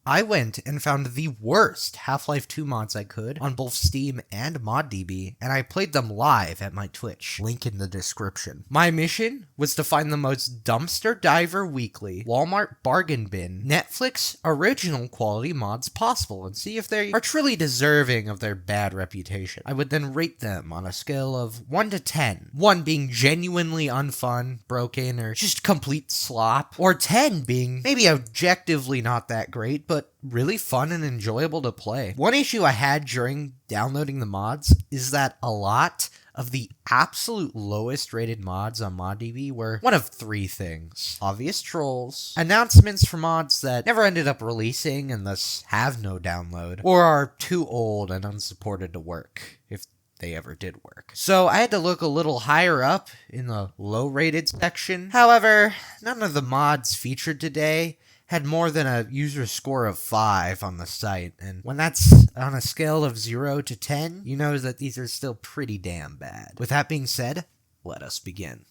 I went and found the worst Half-Life 2 mods I could on both Steam and ModDB, and I played them live at my Twitch, link in the description. My mission was to find the most Dumpster Diver Weekly, Walmart Bargain Bin, Netflix original quality mods possible, and see if they are truly deserving of their bad reputation. I would then rate them on a scale of 1 to 10, 1 being genuinely unfun, broken, or just complete slop, or 10 being maybe objectively not that great, but really fun and enjoyable to play. One issue I had during downloading the mods is that a lot of the absolute lowest rated mods on ModDB were one of 3 things: obvious trolls, announcements for mods that never ended up releasing and thus have no download, or are too old and unsupported to work, if they ever did work. So I had to look a little higher up in the low rated section. However, none of the mods featured today had more than a user score of 5 on the site, and when that's on a scale of 0 to 10, you know that these are still pretty damn bad. With that being said, let us begin.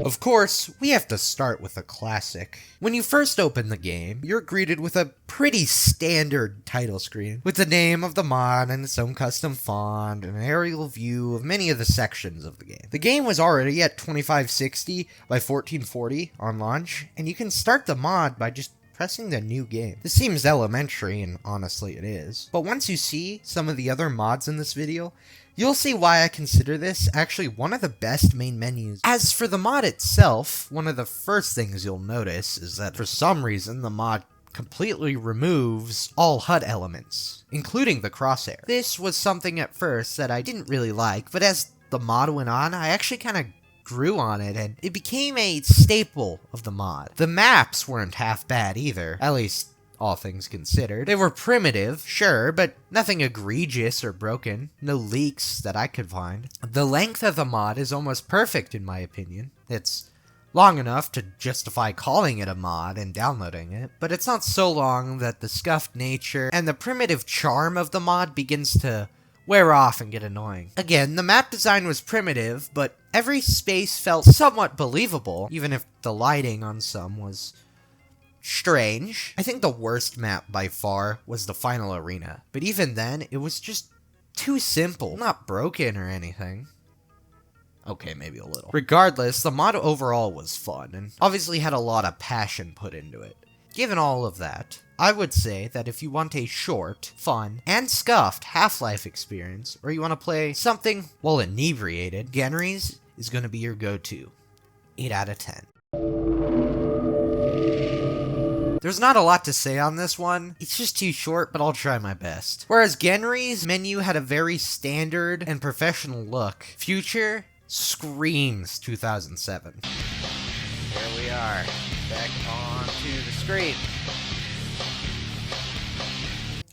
Of course, we have to start with a classic. When you first open the game, you're greeted with a pretty standard title screen, with the name of the mod and its own custom font, and an aerial view of many of the sections of the game. The game was already at 2560 by 1440 on launch, and you can start the mod by just pressing the new game. This seems elementary, and honestly it is, but once you see some of the other mods in this video, you'll see why I consider this actually one of the best main menus. As for the mod itself, one of the first things you'll notice is that for some reason the mod completely removes all HUD elements, including the crosshair. This was something at first that I didn't really like, but as the mod went on, I actually kind of grew on it, and it became a staple of the mod. The maps weren't half bad either, at least all things considered. They were primitive, sure, but nothing egregious or broken. No leaks that I could find. The length of the mod is almost perfect in my opinion. It's long enough to justify calling it a mod and downloading it, but it's not so long that the scuffed nature and the primitive charm of the mod begins to wear off and get annoying. Again, the map design was primitive, but every space felt somewhat believable, even if the lighting on some was strange. I think the worst map by far was the final arena, but even then, it was just too simple. Not broken or anything. Okay, maybe a little. Regardless, the mod overall was fun, and obviously had a lot of passion put into it. Given all of that, I would say that if you want a short, fun, and scuffed Half-Life experience, or you want to play something while inebriated, Genry's is going to be your go-to. 8 out of 10. There's not a lot to say on this one, it's just too short, but I'll try my best. Whereas Genry's menu had a very standard and professional look, Future screams 2007. Here we are, back onto the screen.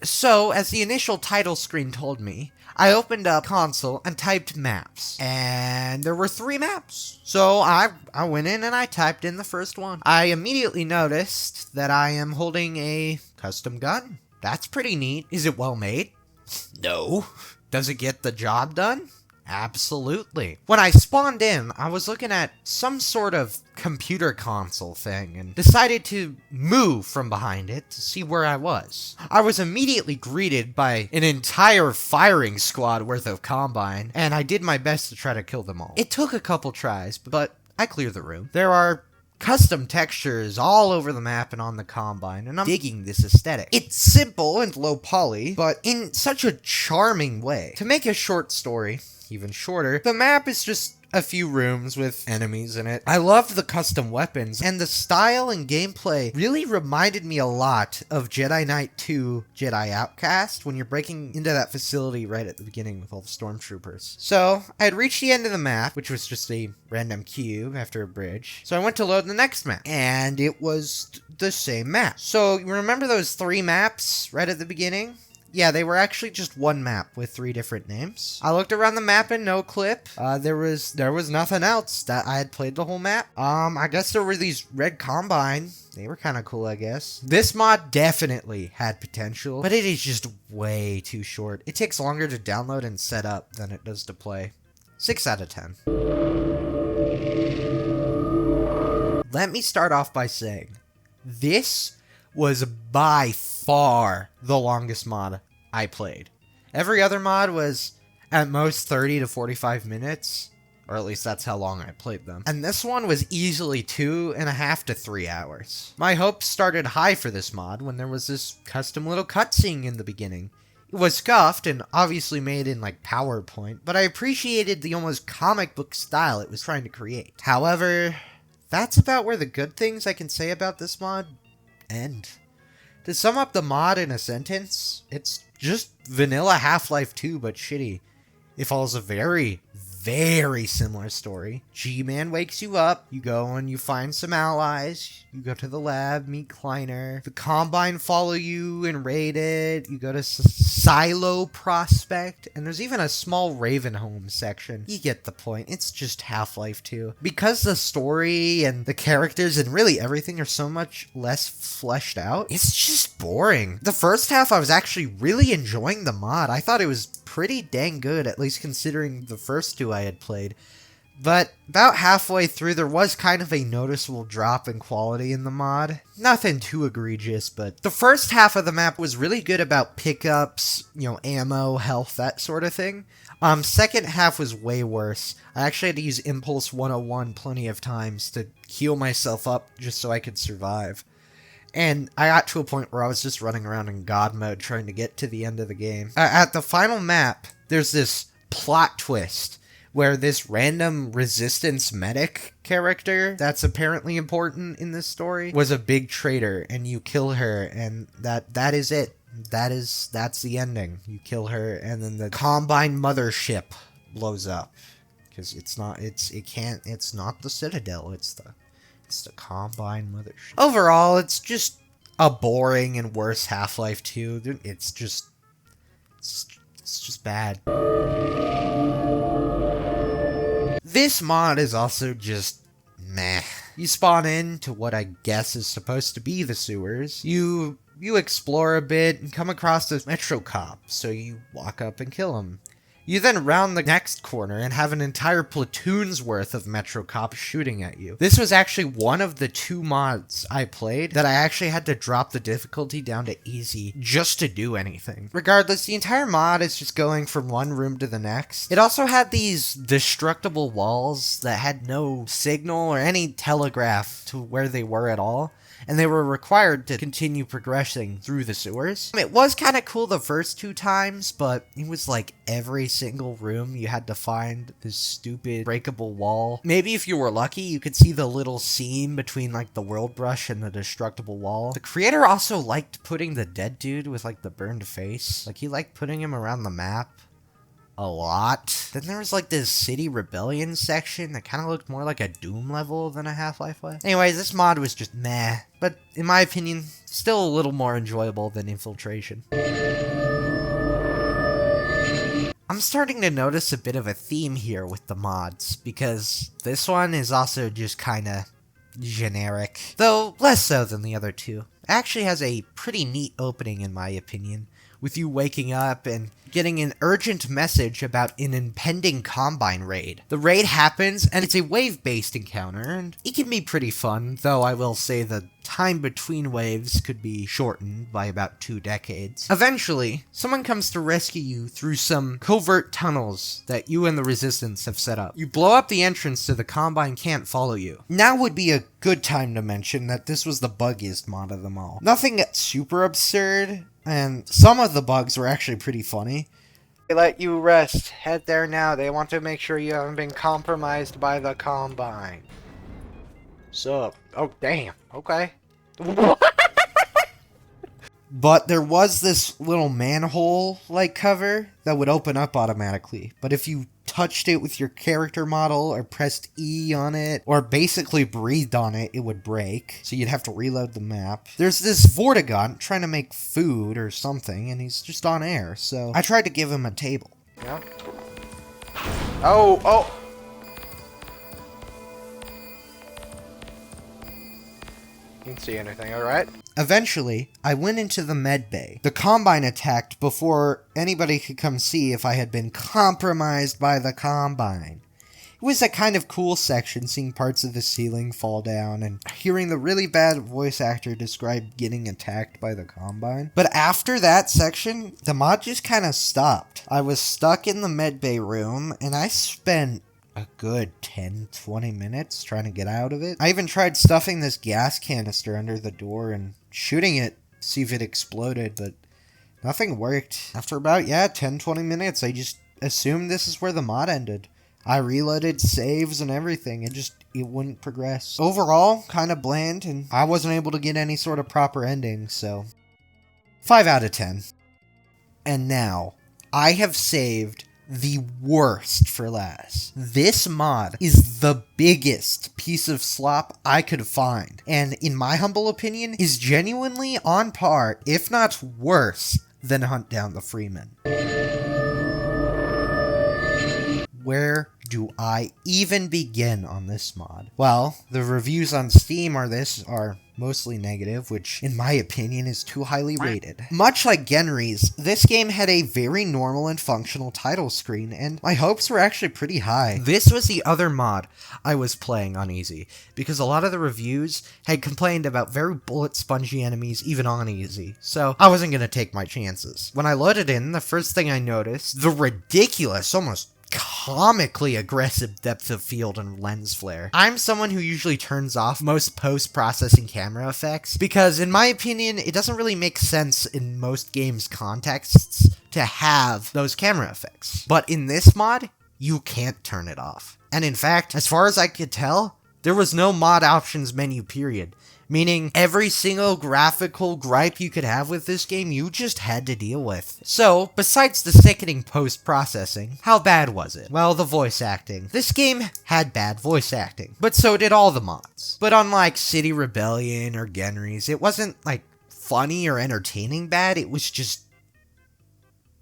So, as the initial title screen told me, I opened up console and typed maps, and there were 3 maps. So I went in and I typed in the first one. I immediately noticed that I am holding a custom gun. That's pretty neat. Is it well made? No. Does it get the job done? Absolutely. When I spawned in, I was looking at some sort of computer console thing and decided to move from behind it to see where I was. I was immediately greeted by an entire firing squad worth of Combine, and I did my best to try to kill them all. It took a couple tries, but I cleared the room. There are custom textures all over the map and on the Combine, and I'm digging this aesthetic. It's simple and low poly, but in such a charming way. To make a short story even shorter, the map is just a few rooms with enemies in it. I loved the custom weapons, and the style and gameplay really reminded me a lot of Jedi Knight 2 Jedi Outcast when you're breaking into that facility right at the beginning with all the stormtroopers. So, I had reached the end of the map, which was just a random cube after a bridge. So I went to load the next map, and it was the same map. So, you remember those 3 maps right at the beginning? Yeah, they were actually just one map with 3 different names. I looked around the map in no clip. There was nothing else. That I had played the whole map. I guess there were these red Combine. They were kind of cool, I guess. This mod definitely had potential, but it is just way too short. It takes longer to download and set up than it does to play. 6 out of 10. Let me start off by saying, This was by far the longest mod I played. Every other mod was at most 30 to 45 minutes, or at least that's how long I played them. And this one was easily 2.5 to 3 hours. My hopes started high for this mod when there was this custom little cutscene in the beginning. It was scuffed and obviously made in like PowerPoint, but I appreciated the almost comic book style it was trying to create. However, that's about where the good things I can say about this mod end. To sum up the mod in a sentence, it's just vanilla Half-Life 2 but shitty. It follows a very, very similar story. G-Man wakes you up, you go and you find some allies, you go to the lab, meet Kleiner, the Combine follow you and raid it, you go to Silo Prospect, and there's even a small Ravenholm section. You get the point, it's just Half-Life 2. Because the story and the characters and really everything are so much less fleshed out, it's just boring. The first half I was actually really enjoying the mod. I thought it was pretty dang good, at least considering the first two I had played. But about halfway through, there was kind of a noticeable drop in quality in the mod. Nothing too egregious, but the first half of the map was really good about pickups, ammo, health, that sort of thing. Second half was way worse. I actually had to use Impulse 101 plenty of times to heal myself up just so I could survive. And I got to a point where I was just running around in God mode trying to get to the end of the game. At the final map, there's this plot twist where this random resistance medic character that's apparently important in this story was a big traitor, and you kill her, and that is it. That's the ending. You kill her, and then the Combine mothership blows up. Because it's not the Citadel, it's the Combine mothership. Overall, it's just a boring and worse Half-Life 2. It's just bad. This mod is also just meh. You spawn into what I guess is supposed to be the sewers. You explore a bit and come across this Metro cop, so you walk up and kill him. You then round the next corner and have an entire platoon's worth of Metro cops shooting at you. This was actually one of the 2 mods I played that I actually had to drop the difficulty down to easy just to do anything. Regardless, the entire mod is just going from one room to the next. It also had these destructible walls that had no signal or any telegraph to where they were at all, and they were required to continue progressing through the sewers. It was kind of cool the first 2 times, but it was like every single room you had to find this stupid breakable wall. Maybe if you were lucky, you could see the little seam between like the world brush and the destructible wall. The creator also liked putting the dead dude with like the burned face. Like he liked putting him around the map a lot. Then there was like this City Rebellion section that kind of looked more like a Doom level than a Half-Life was. Anyways, this mod was just meh, but in my opinion, still a little more enjoyable than Infiltration. I'm starting to notice a bit of a theme here with the mods, because this one is also just kinda generic, though less so than the other 2. It actually has a pretty neat opening in my opinion, with you waking up and getting an urgent message about an impending Combine raid. The raid happens, and it's a wave-based encounter, and it can be pretty fun, though I will say the time between waves could be shortened by about 2 decades. Eventually, someone comes to rescue you through some covert tunnels that you and the Resistance have set up. You blow up the entrance so the Combine can't follow you. Now would be a good time to mention that this was the buggiest mod of them all. Nothing super absurd, and some of the bugs were actually pretty funny. They let you rest. Head there now. They want to make sure you haven't been compromised by the Combine. Sup? Oh, damn. Okay. But there was this little manhole-like cover that would open up automatically. But if you touched it with your character model or pressed E on it or basically breathed on it, it would break. So you'd have to reload the map. There's this Vortigaunt trying to make food or something, and he's just on air. So I tried to give him a table. Yeah. Oh! Didn't see anything, alright? Eventually, I went into the med bay. The Combine attacked before anybody could come see if I had been compromised by the Combine. It was a kind of cool section, seeing parts of the ceiling fall down and hearing the really bad voice actor describe getting attacked by the Combine. But after that section, the mod just kind of stopped. I was stuck in the medbay room, and I spent a good 10-20 minutes trying to get out of it. I even tried stuffing this gas canister under the door and shooting it to see if it exploded, but nothing worked. After about, 10-20 minutes, I just assumed this is where the mod ended. I reloaded saves and everything. It wouldn't progress. Overall, kind of bland, and I wasn't able to get any sort of proper ending, so 5 out of 10. And now, I have saved the worst for last. This mod is the biggest piece of slop I could find, and in my humble opinion, is genuinely on par, if not worse, than Hunt Down the Freeman. Where do I even begin on this mod? Well, the reviews on Steam are mostly negative, which in my opinion is too highly rated. Much like Genry's, this game had a very normal and functional title screen, and my hopes were actually pretty high. This was the other mod I was playing on easy, because a lot of the reviews had complained about very bullet spongy enemies even on easy, so I wasn't gonna take my chances. When I loaded in, the first thing I noticed, the ridiculous, almost comically aggressive depth of field and lens flare. I'm someone who usually turns off most post-processing camera effects because, in my opinion, it doesn't really make sense in most games' contexts to have those camera effects. But in this mod, you can't turn it off. And in fact, as far as I could tell, there was no mod options menu period. Meaning, every single graphical gripe you could have with this game, you just had to deal with. So, besides the sickening post-processing, how bad was it? Well, the voice acting. This game had bad voice acting, but so did all the mods. But unlike City Rebellion or Genry's, it wasn't, funny or entertaining bad, it was just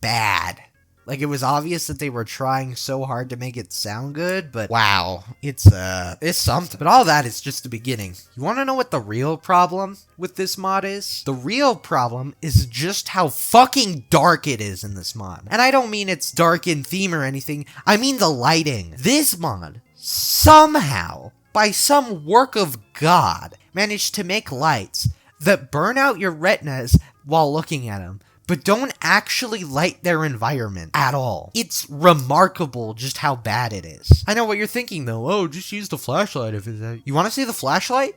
bad. It was obvious that they were trying so hard to make it sound good, but wow, it's something. But all that is just the beginning. You want to know what the real problem with this mod is? The real problem is just how fucking dark it is in this mod. And I don't mean it's dark in theme or anything, I mean the lighting. This mod, somehow, by some work of God, managed to make lights that burn out your retinas while looking at them, but don't actually light their environment at all. It's remarkable just how bad it is. I know what you're thinking though, oh, just use the flashlight if it's that. You wanna see the flashlight?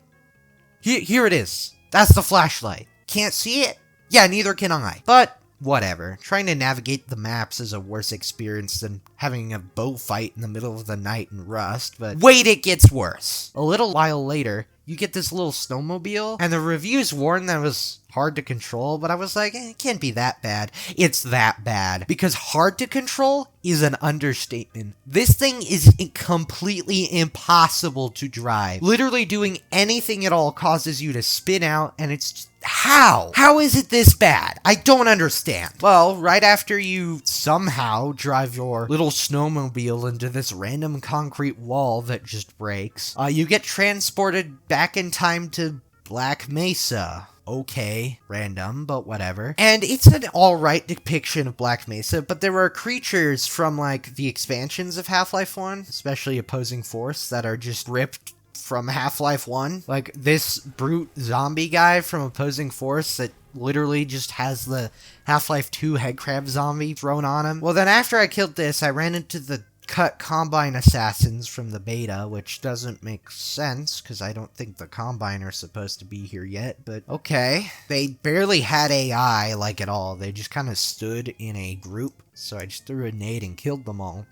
Here it is. That's the flashlight. Can't see it? Yeah, neither can I. But whatever. Trying to navigate the maps is a worse experience than having a bow fight in the middle of the night in Rust, but wait, it gets worse. A little while later, you get this little snowmobile, and the reviews warned that it was hard to control, but I was like, it can't be that bad. It's that bad. Because hard to control is an understatement. This thing is completely impossible to drive. Literally doing anything at all causes you to spin out, and it's just, how? How is it this bad? I don't understand. Well, right after you somehow drive your little snowmobile into this random concrete wall that just breaks, you get transported back in time to Black Mesa. Okay, random, but whatever. And it's an alright depiction of Black Mesa, but there are creatures from, the expansions of Half-Life 1, especially Opposing Force, that are just ripped from Half-Life 1. Like, this brute zombie guy from Opposing Force that literally just has the Half-Life 2 headcrab zombie thrown on him. Well, then after I killed this, I ran into the cut Combine assassins from the beta, which doesn't make sense, because I don't think the Combine are supposed to be here yet, but okay. They barely had AI, at all. They just kind of stood in a group, so I just threw a nade and killed them all.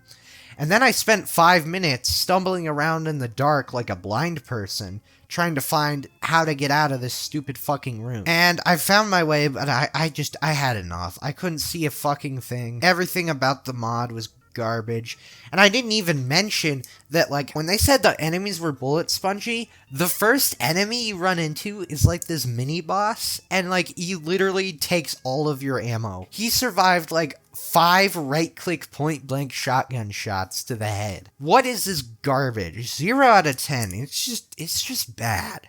And then I spent 5 minutes stumbling around in the dark like a blind person, trying to find how to get out of this stupid fucking room. And I found my way, but I had enough. I couldn't see a fucking thing. Everything about the mod was garbage. And I didn't even mention that, when they said the enemies were bullet spongy, the first enemy you run into is this mini boss, and he literally takes all of your ammo. He survived 5 right-click point-blank shotgun shots to the head. What is this garbage? 0 out of 10. It's just bad.